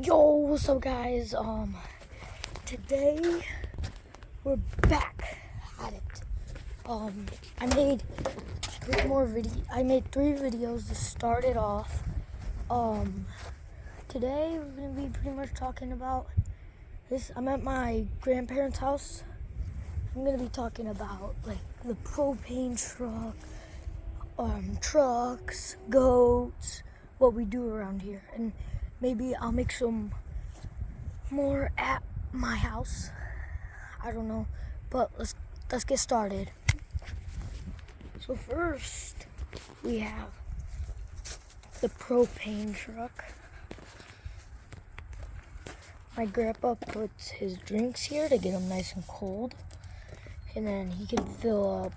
Yo, what's up, guys? Today we're back at it. I made three videos to start it off. Today we're gonna be pretty much talking about this. I'm at my grandparents' house. I'm gonna be talking about like the propane truck, trucks, goats, what we do around here, and maybe I'll make some more at my house. I don't know, but let's get started. So first, we have the propane truck. My grandpa puts his drinks here to get them nice and cold, and then he can fill up.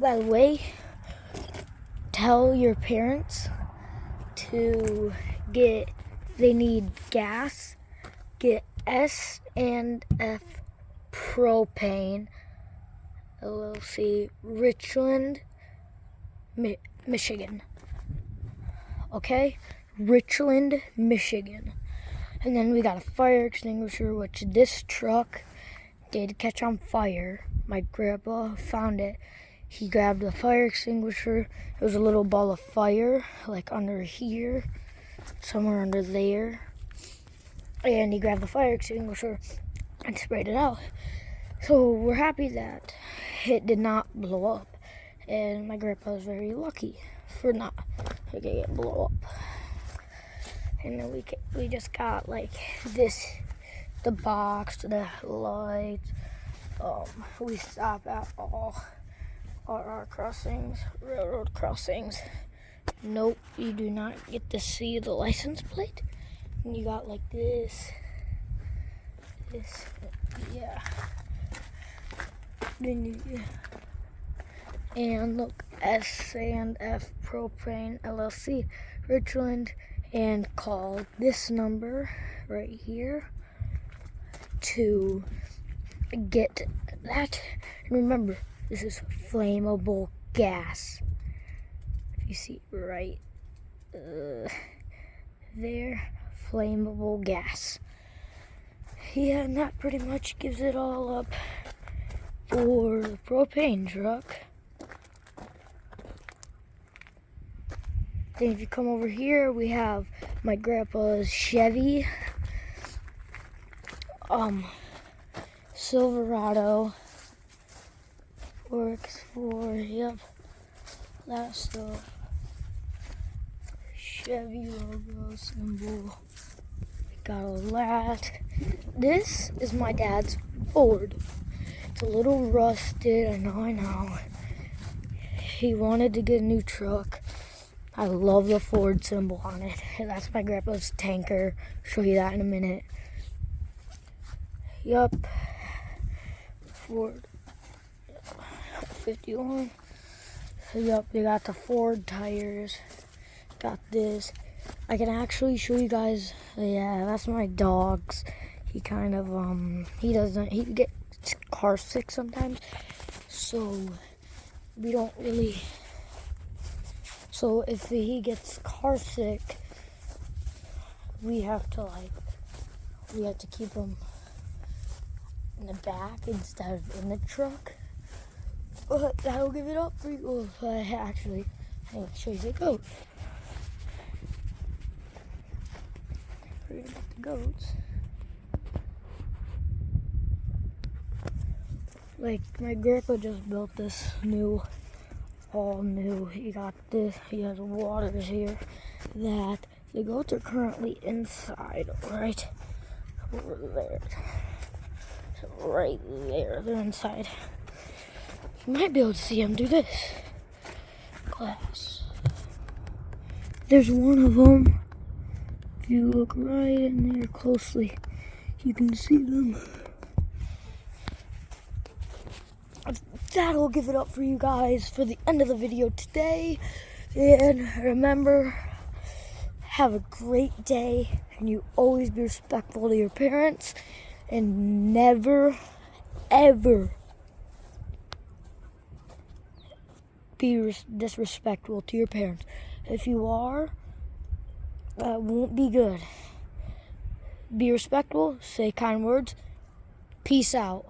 By the way, tell your parents to they need gas, get S and F propane, LLC, Richland, Michigan. Okay? Richland, Michigan. And then we got a fire extinguisher, which this truck did catch on fire. My grandpa found it. He grabbed the fire extinguisher. It was a little ball of fire, like under here, somewhere under there. And he grabbed the fire extinguisher and sprayed it out. So we're happy that it did not blow up. And my grandpa was very lucky for not making it blow up. And then we just got like this, the box, the lights. We stop at all our crossings, railroad crossings. Nope, you do not get to see the license plate. And you got like this, yeah. And look, S and F propane, LLC, Richland, and call this number right here to get that. And remember, this is flammable gas. If you see right there, flammable gas. Yeah, and that pretty much gives it all up for the propane truck. Then if you come over here, we have my grandpa's Chevy, Silverado. Works for, yep, that stuff. Chevy logo symbol. Got all that. This is my dad's Ford. It's a little rusted, I know. He wanted to get a new truck. I love the Ford symbol on it. That's my grandpa's tanker. Show you that in a minute. Yup. Ford 51. Yup, we got the Ford tires. Got this. I can actually show you guys. Yeah, that's my dog's. He kind of he gets car sick sometimes. So we don't really. So if he gets car sick, we have to keep him in the back instead of in the truck. But that'll give it up for you. Actually, I'll show you the goat. Forget about the goats. Like, my grandpa just built this all new. He got this, he has waters here. That the goats are currently inside, right over there. So right there, they're inside. You might be able to see them do this. Glass. There's one of them. If you look right in there closely, you can see them. That'll give it up for you guys for the end of the video today. And remember, have a great day, and you always be respectful to your parents, and never, ever be disrespectful to your parents. If you are, That won't be good. Be respectful, say kind words. Peace out.